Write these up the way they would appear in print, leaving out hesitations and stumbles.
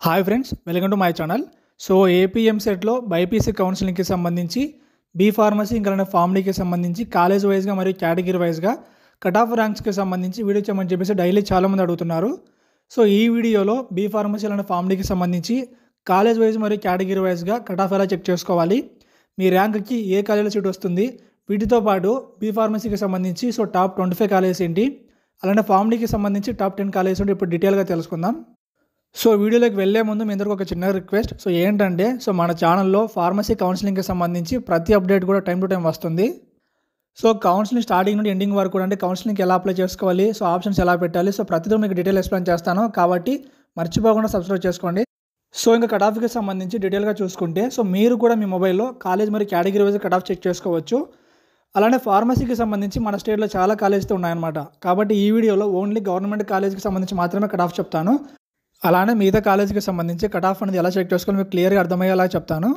Hi friends, welcome to my channel. So ఏపీఎంసెట్లో BiPC కౌన్సిలింగ్కి సంబంధించి బీ ఫార్మసీ ఇంకా ఫార్మడీకి సంబంధించి కాలేజ్ వైజ్గా మరియు కేటగిరీ వైజ్గా కట్ ఆఫ్ ర్యాంక్స్కి సంబంధించి వీడియో చేయమని చెప్పేసి డైలీ చాలామంది అడుగుతున్నారు. సో ఈ వీడియోలో బీ ఫార్మసీ అలానే ఫార్మడీకి సంబంధించి కాలేజ్ వైజ్ మరియు కేటగిరీ వైజ్గా కట్ ఆఫ్ ఎలా చెక్ చేసుకోవాలి, మీ ర్యాంక్కి ఏ కాలేజీలో సీట్ వస్తుంది, వీటితో పాటు బీ ఫార్మసీకి సంబంధించి సో టాప్ 25 కాలేజెస్ ఏంటి, అలానే ఫార్మడీకి సంబంధించి టాప్ 10 కాలేజెస్ ఏంటి ఇప్పుడు డీటెయిల్గా తెలుసుకుందాం. సో వీడియోలోకి వెళ్ళే ముందు మీ అందరికీ ఒక చిన్న రిక్వెస్ట్. సో ఏంటంటే మన ఛానల్లో ఫార్మసీ కౌన్సిలింగ్కి సంబంధించి ప్రతి అప్డేట్ కూడా టైం టు టైం వస్తుంది. సో కౌన్సిలింగ్ స్టార్టింగ్ నుండి ఎండింగ్ వరకు కూడా అంటే కౌన్సిలింగ్కి ఎలా అప్లై చేసుకోవాలి, సో ఆప్షన్స్ ఎలా పెట్టాలి, సో ప్రతిదీ మీకు డీటెయిల్ ఎక్స్ప్లెయిన్ చేస్తాను. కాబట్టి మర్చిపోకుండా సబ్స్క్రైబ్ చేసుకోండి. సో ఇంకా కట్ ఆఫ్కి సంబంధించి డీటెయిల్గా చూసుకుంటే సో మీరు కూడా మీ మొబైల్లో కాలేజ్ మరియు category wise cut off check చేసుకోవచ్చు. అలానే ఫార్మసీకి సంబంధించి మన స్టేట్లో చాలా కాలేజెస్ ఉన్నాయన్నమాట. కాబట్టి ఈ వీడియోలో ఓన్లీ గవర్నమెంట్ కాలేజ్కి సంబంధించి మాత్రమే కట్ ఆఫ్ చెప్తాను. అలానే మిగతా కాలేజీకి సంబంధించి కట్ ఆఫ్ అనేది ఎలా చెక్ చేసుకోవాలి మీకు క్లియర్గా అర్థమయ్యేలా చెప్తాను.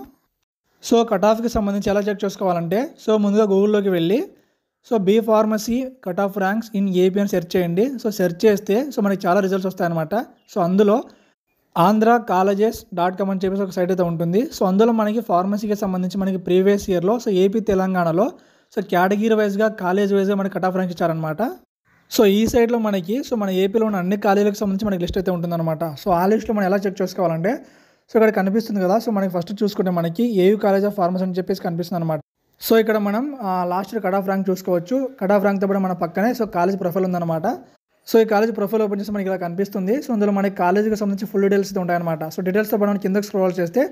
సో కట్ ఆఫ్కి సంబంధించి ఎలా చెక్ చేసుకోవాలంటే సో ముందుగా గూగుల్లోకి వెళ్ళి so B pharmacy cut off ranks in AP అని సెర్చ్ చేయండి. సో సెర్చ్ చేస్తే సో మనకి చాలా రిజల్ట్స్ వస్తాయన్నమాట. సో అందులో ANHRacolleges.com అని చెప్పేసి ఒక సైట్ అయితే ఉంటుంది. సో అందులో మనకి ఫార్మసీకి సంబంధించి మనకి ప్రీవియస్ ఇయర్లో సో ఏపీ తెలంగాణలో సో కేటగిరీ వైజ్గా కాలేజ్ వైజ్గా మనకి కట్ ఆఫ్ ర్యాంక్స్ ఇచ్చారనమాట. సో ఈ సైట్లో మనకి సో మన ఏపీలో ఉన్న అన్ని కాలేజీలకు సంబంధించి మనకి లిస్ట్ అయితే ఉంటుందన్నమాట. సో ఆ లిస్ట్లో మనం ఎలా చెక్ చేసుకోవాలంటే సో ఇక్కడ కనిపిస్తుంది కదా. సో మనకి ఫస్ట్ చూసుకుంటే మనకి ఏయూ కాలేజ్ ఆఫ్ ఫార్మసీ అని చెప్పేసి కనిపిస్తుంది అనమాట. సో ఇక్కడ మనం లాస్ట్ కట్ ఆఫ్ ర్యాంక్ చూసుకోవచ్చు. కట్ ఆఫ్ ర్యాంక్తో పాటు మన పక్కనే సో కాలేజ్ ప్రొఫైల్ ఉందన్నమాట. సో ఈ కాలేజ్ ప్రొఫైల్ ఓపెన్ చేస్తే మనకి ఇలా కనిపిస్తుంది. సో అందులో మనకి కాలేజీకి సంబంధించి ఫుల్ డీటెయిల్స్ అయితే ఉంటాయన్నమాట. సో డీటెయిల్స్తో పాటు మనం కిందకి స్క్రోల్ చేస్తే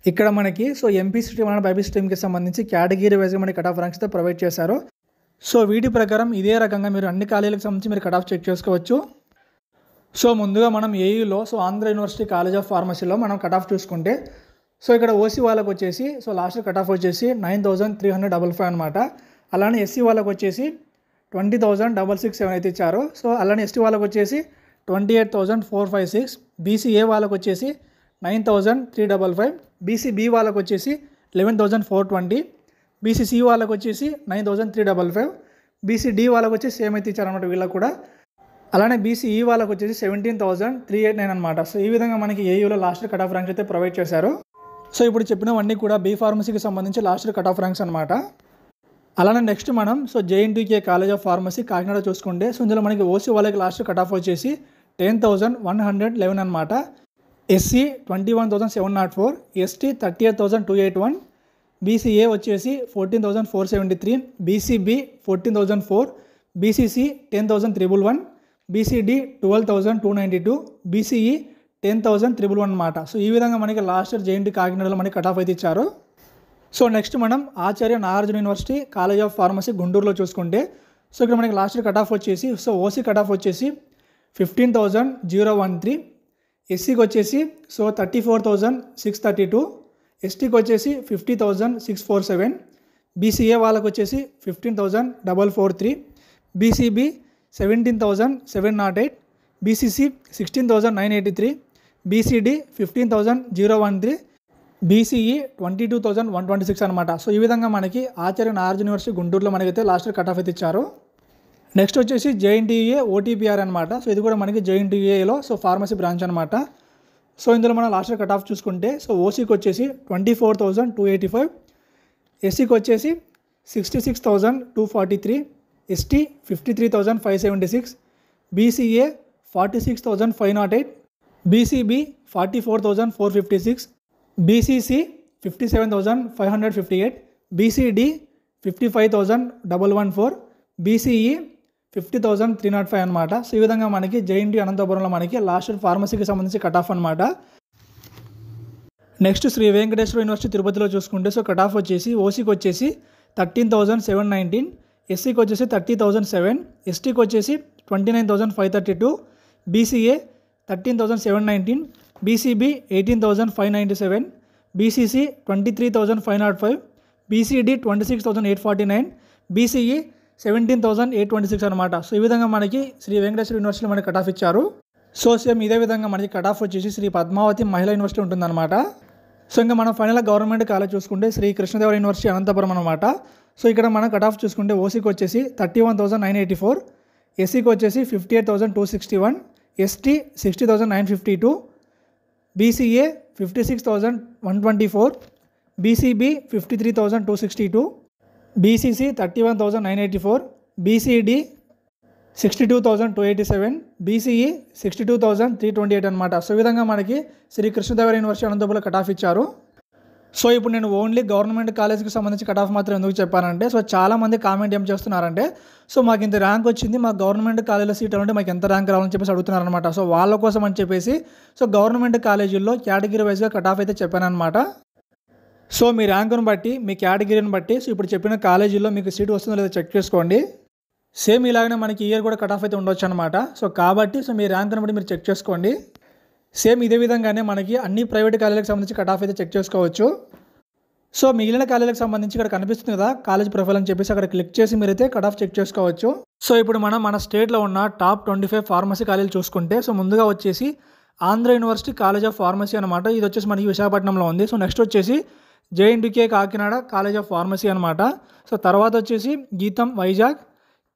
ఇక్కడ మనకి సో ఎంపీసీ స్ట్రీమ్ అలానే బైపీసీ స్ట్రీమ్కి సంబంధించి కేటగిరీ వైజ్గా మనకి కట్ ఆఫ్ ర్యాంక్స్ అయితే ప్రొవైడ్ చేశారు. సో వీటి ప్రకారం ఇదే రకంగా మీరు అన్ని కాలేజీలకు సంబంధించి మీరు కట్ ఆఫ్ చెక్ చేసుకోవచ్చు. సో ముందుగా మనం ఏయూలో so Andhra university college of ఫార్మసీలో మనం కట్ ఆఫ్ చూసుకుంటే సో ఇక్కడ ఓసీ వాళ్ళకి వచ్చేసి సో లాస్ట్ కట్ ఆఫ్ వచ్చేసి 9,355 అనమాట. అలానే ఎస్సీ వాళ్ళకి వచ్చేసి 20,667 అయితే ఇచ్చారు. సో అలానే ఎస్టీ వాళ్ళకి వచ్చేసి 28,456, బీసీఏ వాళ్ళకి వచ్చేసి 9,355, బీసీబీ వాళ్ళకి వచ్చేసి 11,420, బీసీసీ వాళ్ళకి వచ్చేసి 9,355, బీసీడీ వాళ్ళకి వచ్చేసి సేమ్ అయితే ఇచ్చారనమాట వీళ్ళకి కూడా. అలానే బీసీఈ వాళ్ళకి వచ్చేసి 17,389 అనమాట. సో ఈ విధంగా మనకి ఏయూలో లాస్ట్ కట్ ఆఫ్ ర్యాంక్స్ అయితే ప్రొవైడ్ చేశారు. సో ఇప్పుడు చెప్పినవన్నీ కూడా బీ ఫార్మసీకి సంబంధించి లాస్ట్ కట్ ఆఫ్ ర్యాంక్స్ అనమాట. అలానే నెక్స్ట్ మనం so JNTK college of pharmacy Kakinada చూసుకుంటే సో ఇందులో మనకి ఓసీ వాళ్ళకి లాస్ట్ కట్ ఆఫ్ వచ్చేసి 10,111 అనమాట. ఎస్సీ 21,704, ఎస్టీ 38,281, బీసీఏ వచ్చేసి 14,473, బీసీబీ 14,004, బీసీసీ 10,311, బీసీడీ 12,292, బీసీఈ 10,311 అనమాట. సో ఈ విధంగా మనకి లాస్ట్ ఇయర్ JNT కాకినాడలో మనకి కట్ ఆఫ్ అయితే ఇచ్చారు. సో నెక్స్ట్ మనం Acharya Nagarjuna university college of pharmacy గుంటూరులో చూసుకుంటే సో ఇక్కడ మనకి లాస్ట్ ఇయర్ కట్ ఆఫ్ వచ్చేసి సో ఓసీ కట్ ఆఫ్ వచ్చేసి 15,013, ఎస్సీకి వచ్చేసి సో 34,632, ఎస్టీకి వచ్చేసి 50,647, బీసీఏ వాళ్ళకి వచ్చేసి 15,443, బీసీబీ 17,708, బీసీసీ 16,983, బీసీడీ 15,013, బీసీఈ 22,126 అనమాట. సో ఈ విధంగా మనకి ఆచార్య నాగార్జున యూనివర్సిటీ గుంటూరులో మనకైతే లాస్ట్ కట్ ఆఫ్ అయితే ఇచ్చారు. నెక్స్ట్ వచ్చేసి JNTUA OTPR అనమాట. సో ఇది కూడా మనకి JNTUAలో సో ఫార్మసీ బ్రాంచ్ అనమాట. సో ఇందులో మనం లాస్ట్ కట్ ఆఫ్ చూసుకుంటే సో ఓసీకి వచ్చేసి 24,285, ఎస్సీకి వచ్చేసి 66,243, ST 53,576, BCA 46,508, BCB 44,456, BCC 57,558, BCD 55,114, BCE 50,305 అనమాట. సో ఈ విధంగా మనకి JNT అనంతపురంలో మనకి లాస్ట్ ఫార్మసీకి సంబంధించి కట్ ఆఫ్ అనమాట. నెక్స్ట్ శ్రీ వెంకటేశ్వర యూనివర్సిటీ తిరుపతిలో చూసుకుంటే సో కట్ ఆఫ్ వచ్చేసి ఓసీకి వచ్చేసి 13,719, ఎస్సీకి వచ్చేసి 30,007, ఎస్టీకి వచ్చేసి 29,532, BCA 13,719, BCB 18,597, BCC 23,505, BCD 26,849, BCE 17,826 అనమాట. సో ఈ విధంగా మనకి శ్రీ వెంకటేశ్వర యూనివర్సిటీలో మనకి కట్ ఆఫ్ ఇచ్చారు. సో సేమ్ ఇదే విధంగా మనకి కట్ ఆఫ్ వచ్చేసి శ్రీ పద్మావతి మహిళా యూనివర్సిటీ ఉంటుందన్నమాట. సో ఇంకా మనం ఫైనల్గా గవర్నమెంట్ కాలేజ్ చూసుకుంటే శ్రీ కృష్ణదేవరాయ యూనివర్సిటీ అనంతపురం అనమాట. సో ఇక్కడ మనం కట్ ఆఫ్ చూసుకుంటే ఓసీకి వచ్చేసి 31,984, ఎస్సీకి వచ్చేసి 58,261, ST 60,952, BCA 56,124, BCB 53,262, BCC 31,984, BCD 62,287, BCE 62,328 అనమాట. సో ఈ విధంగా మనకి శ్రీ కృష్ణదేవరాయ యూనివర్సిటీ అనంతపురంలో కట్ ఆఫ్ ఇచ్చారు. సో ఇప్పుడు నేను ఓన్లీ గవర్నమెంట్ కాలేజ్కి సంబంధించి కట్ ఆఫ్ మాత్రం ఎందుకు చెప్పానంటే, సో చాలామంది కామెంట్ ఏం చేస్తున్నారంటే, సో మాకు ఇంత ర్యాంక్ వచ్చింది, మాకు గవర్నమెంట్ కాలేజీలో సీట్ అంటే మాకు ఎంత ర్యాంక్ రావాలని చెప్పేసి అడుగుతున్నారనమాట. సో వాళ్ళ కోసం అని చెప్పేసి సో గవర్నమెంట్ కాలేజీల్లో కేటగిరీ వైజ్గా కట్ ఆఫ్ అయితే చెప్పానమాట. సో మీ ర్యాంకును బట్టి, మీ కేటగిరీని బట్టి సో ఇప్పుడు చెప్పిన కాలేజీల్లో మీకు సీట్ వస్తుందో లేదో చెక్ చేసుకోండి. సేమ్ ఇలాగనే మనకి ఇయర్ కూడా కట్ ఆఫ్ అయితే ఉండొచ్చు అనమాట. సో కాబట్టి సో మీ ర్యాంకును బట్టి మీరు చెక్ చేసుకోండి. సేమ్ ఇదే విధంగానే మనకి అన్ని ప్రైవేట్ కాలేజీలకు సంబంధించి కట్ ఆఫ్ అయితే చెక్ చేసుకోవచ్చు. సో మిగిలిన కాలేజీలకు సంబంధించి ఇక్కడ కనిపిస్తుంది కదా కాలేజ్ ప్రొఫైల్ అని చెప్పేసి, అక్కడ క్లిక్ చేసి మీరైతే కట్ ఆఫ్ చెక్ చేసుకోవచ్చు. సో ఇప్పుడు మనం మన స్టేట్లో ఉన్న టాప్ 25 ఫార్మసీ కాలేజీలు చూసుకుంటే, సో ముందుగా వచ్చేసి Andhra university college of pharmacy అనమాట. ఇది వచ్చేసి మనకి విశాఖపట్నంలో ఉంది. సో నెక్స్ట్ వచ్చేసి JNTK Kakinada college of pharmacy అనమాట. సో తర్వాత వచ్చేసి Gitam Vizag,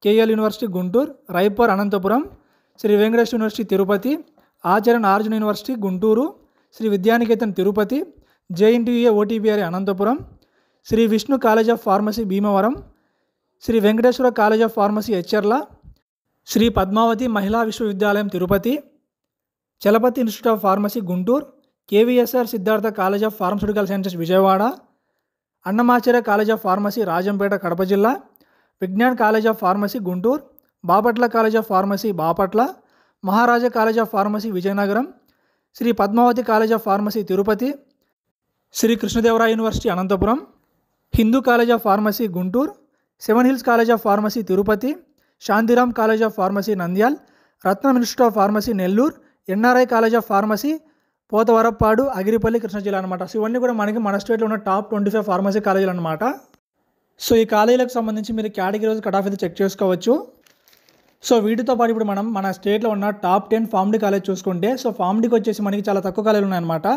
KL university Guntur, RIPER Anantapur, Shri Venkateswara university Tirupati, Acharya Arjuna university Guntur, Shri Vidyanikethan Tirupati, JNTA OTPR Anantapur, Shri Vishnu college of pharmacy Bhimavaram, Shri Venkateswara college of pharmacy Etcherla, Shri Padmavathi Mahila Visvavidyalayam Tirupati, Chalapathi institute of pharmacy Guntur, కేవీఎస్ఆర్ Siddhartha college of pharmaceutical sciences Vijayawada, Annamacharya college of pharmacy Rajampet Kadapa జిల్లా, Vignan college of pharmacy Guntur, Bapatla college of pharmacy Bapatla, Maharaja college of pharmacy Vizianagaram, Shri Padmavathi college of pharmacy Tirupati, Shri Krishnadevaraya university Anantapur, Hindu college of pharmacy Guntur, seven hills college of pharmacy Tirupati, Shantiram college of pharmacy Nandyal, Ratnam institute of pharmacy Nellore, NRI college of pharmacy Pothavarappadu Agiripalli Krishna జిల్లా అనమాట. So ఇవన్నీ కూడా మనకి మన స్టేట్లో ఉన్న top 25 pharmacy కాలేజీలు అనమాట. సో ఈ కాలేజీలకు సంబంధించి మీరు కేటగిరీ కట్ ఆఫ్ అయితే చెక్ చేసుకోవచ్చు. సో వీటితో పాటు ఇప్పుడు మనం మన స్టేట్లో ఉన్న టాప్ 10 ఫార్మడీ కాలేజ్ చూసుకుంటే, సో ఫార్మడీకి వచ్చేసి మనకి చాలా తక్కువ కాలేజీలు ఉన్నాయన్నమాట.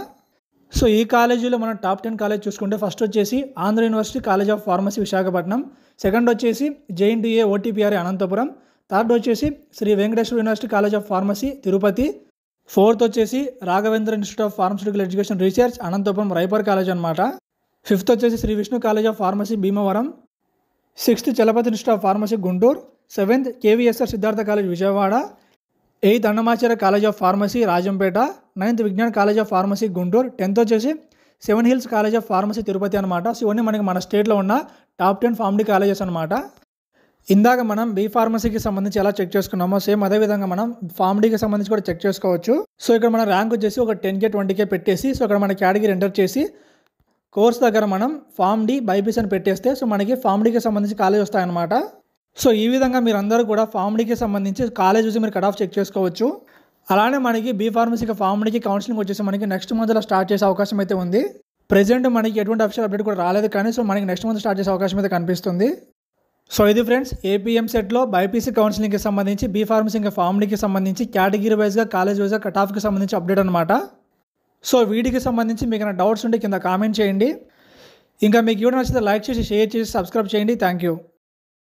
సో ఈ కాలేజీలో మనం టాప్ 10 కాలేజ్ చూసుకుంటే, ఫస్ట్ వచ్చేసి Andhra university college of pharmacy Visakhapatnam, second వచ్చేసి జేఎన్టీఏ ఓటీపీఆర్ అనంతపురం, థర్డ్ వచ్చేసి Shri Venkateswara university college of pharmacy Tirupati, fourth వచ్చేసి Raghavendra institute of pharmaceutical education research Anantapur RIPER college అనమాట, ఫిఫ్త్ వచ్చేసి Shri Vishnu college of pharmacy Bhimavaram, sixth Chalapathi institute of pharmacy Guntur, seventh KVSR Siddhartha college Vijayawada, eighth Annamacharya college of pharmacy Rajampet, ninth Vignan college of pharmacy Guntur, tenth వచ్చేసి seven hills college of pharmacy Tirupati అనమాట. So ఇవన్నీ మనకి మన స్టేట్లో ఉన్న top 10 PharmD colleges అనమాట. ఇందాక మనం బీ ఫార్మసీకి సంబంధించి ఎలా చెక్ చేసుకున్నామో సేమ్ అదేవిధంగా మనం ఫార్మడీకి సంబంధించి కూడా చెక్ చేసుకోవచ్చు. సో ఇక్కడ మన ర్యాంక్ వచ్చేసి ఒక 10K 20K పెట్టేసి, సో ఇక్కడ మన కేటగిరీ ఎంటర్ చేసి కోర్స్ దగ్గర మనం ఫార్మడీ బైపీసీ అని పెట్టేస్తే సో మనకి ఫార్మడీకి సంబంధించి కాలేజ్ వస్తాయన్నమాట. సో ఈ విధంగా మీరు అందరూ కూడా ఫార్మడీకి సంబంధించి కాలేజ్ చూసి మీరు కట్ ఆఫ్ చెక్ చేసుకోవచ్చు. అలానే మనకి బీ ఫార్మసీకి ఫార్మడీకి కౌన్సిలింగ్ వచ్చేసి మనకి నెక్స్ట్ మంత్లో స్టార్ట్ చేసే అవకాశం అయితే ఉంది. ప్రెజెంట్ మనకి ఎటువంటి అఫీషియల్ అప్డేట్ కూడా రాలేదు, కానీ సో మనకి నెక్స్ట్ మంత్ స్టార్ట్ చేసే అవకాశం అయితే కనిపిస్తుంది. సో ఇది ఫ్రెండ్స్ ఏపీఎంసెట్లో బైపీసీ కౌన్సిలింగ్కి సంబంధించి, బీ ఫార్మసీ ఇంకా ఫార్మడీకి సంబంధించి కేటగిరీ వైజ్గా కాలేజ్ వైజ్గా కట్ ఆఫ్కి సంబంధించి అప్డేట్ అనమాట. సో వీటికి సంబంధించి మీకు ఏమైనా డౌట్స్ ఉంటే కింద కామెంట్ చేయండి. ఇంకా మీకు వీడియో నచ్చితే లైక్ చేసి షేర్ చేసి సబ్స్క్రైబ్ చేయండి. Thank you.